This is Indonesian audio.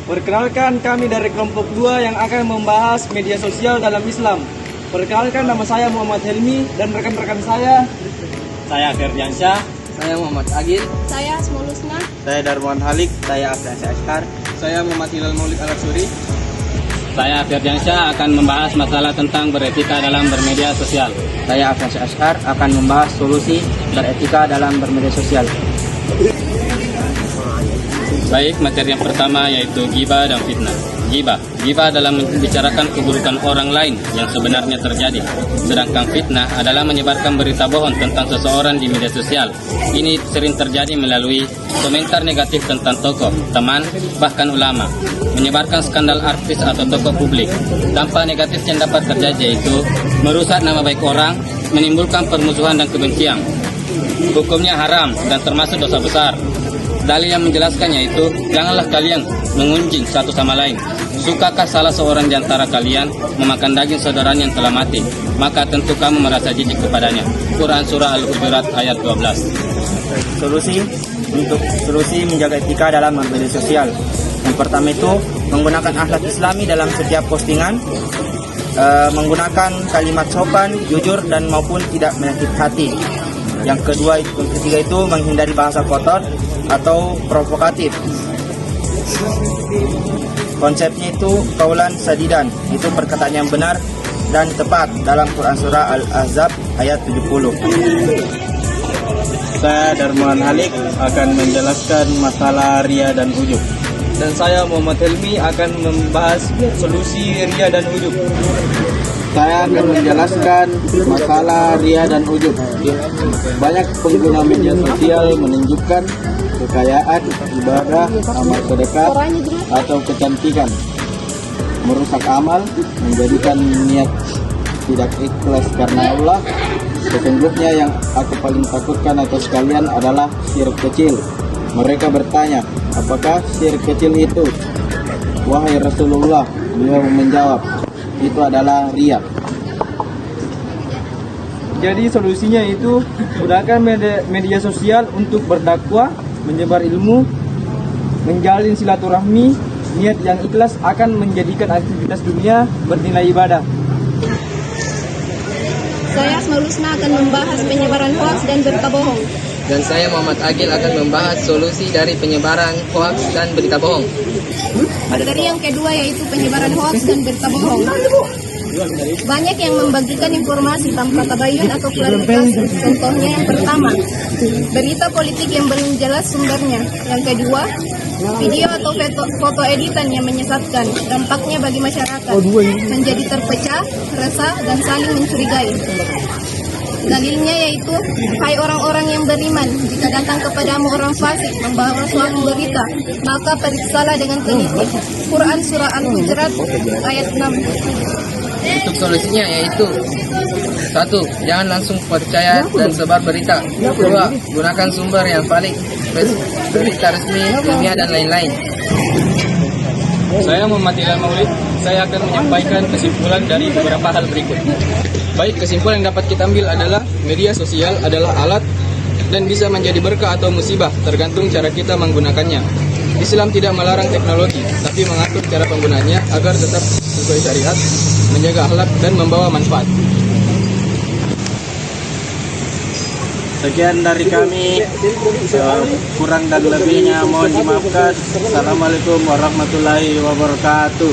Perkenalkan, kami dari kelompok 2 yang akan membahas media sosial dalam Islam. Perkenalkan, nama saya Muhammad Helmi dan rekan-rekan saya. Saya Ferdiansyah. Saya Muhammad Agil. Saya Asmaul Husna. Saya Darman Halik. Saya Afriansyah Ashkar. Saya Muhammad Hilal Maulid Al-Aksuri. Saya Ferdiansyah akan membahas masalah tentang beretika dalam bermedia sosial. Saya Afriansyah Ashkar akan membahas solusi beretika dalam bermedia sosial. Baik, materi yang pertama yaitu ghibah dan fitnah. Ghibah adalah membicarakan keburukan orang lain yang sebenarnya terjadi. Sedangkan fitnah adalah menyebarkan berita bohong tentang seseorang di media sosial. Ini sering terjadi melalui komentar negatif tentang tokoh, teman, bahkan ulama. Menyebarkan skandal artis atau tokoh publik. Dampak negatif yang dapat terjadi yaitu merusak nama baik orang, menimbulkan permusuhan dan kebencian. Hukumnya haram dan termasuk dosa besar. Dalil yang menjelaskannya itu, janganlah kalian mengunjing satu sama lain. Sukakah salah seorang di antara kalian memakan daging saudaranya yang telah mati? Maka tentu kamu merasa jijik kepadanya. Quran Surah Al-Hujurat ayat 12. Solusi menjaga etika dalam media sosial. Yang pertama itu, menggunakan akhlak Islami dalam setiap postingan. Menggunakan kalimat sopan, jujur, dan maupun tidak menyakiti hati. Yang ketiga itu menghindari bahasa kotor atau provokatif. Konsepnya itu kaulan sadidan, itu perkataan yang benar dan tepat dalam Quran Surah Al-Ahzab ayat 70. Saya Darman Halik akan menjelaskan masalah ria dan ujub. Dan saya Muhammad Helmi akan membahas solusi ria dan ujub. Saya akan menjelaskan masalah ria dan ujub. Banyak pengguna media sosial menunjukkan kekayaan, ibadah, amal sedekah, atau kecantikan. Merusak amal, menjadikan niat tidak ikhlas karena Allah. Sesungguhnya yang aku paling takutkan atas kalian adalah syirik kecil. Mereka bertanya, apakah syirik kecil itu? Wahai Rasulullah, beliau menjawab, itu adalah riya. Jadi solusinya itu gunakan media sosial untuk berdakwah, menyebar ilmu, menjalin silaturahmi. Niat yang ikhlas akan menjadikan aktivitas dunia bernilai ibadah. Saya Asmaul Husna akan membahas penyebaran hoax dan berita bohong. Dan saya Muhammad Agil akan membahas solusi dari penyebaran hoax dan berita bohong. Materi yang kedua yaitu penyebaran hoax dan berita bohong. Banyak yang membagikan informasi tanpa tabayun atau klarifikasi. Contohnya yang pertama, berita politik yang belum jelas sumbernya. Yang kedua, video atau foto editan yang menyesatkan. Dampaknya bagi masyarakat menjadi terpecah, resah, dan saling mencurigai. Dalilnya yaitu, hai orang-orang yang beriman, jika datang kepadamu orang fasik membawa suatu berita, maka periksalah dengan teliti. Quran Surah Al-Hujurat ayat 6. Untuk solusinya yaitu 1. Jangan langsung percaya dan sebar berita. 2. Gunakan sumber yang valid, berita resmi, ilmiah, dan lain-lain. Saya Muhammad Hilal Maulid. Saya akan menyampaikan kesimpulan dari beberapa hal berikut. Baik, kesimpulan yang dapat kita ambil adalah media sosial adalah alat dan bisa menjadi berkah atau musibah, tergantung cara kita menggunakannya. Islam tidak melarang teknologi, tapi mengatur cara penggunaannya agar tetap sesuai syariat, menjaga akhlak, dan membawa manfaat. Sekian dari kami, kurang dan lebihnya mohon dimaafkan. Assalamualaikum warahmatullahi wabarakatuh.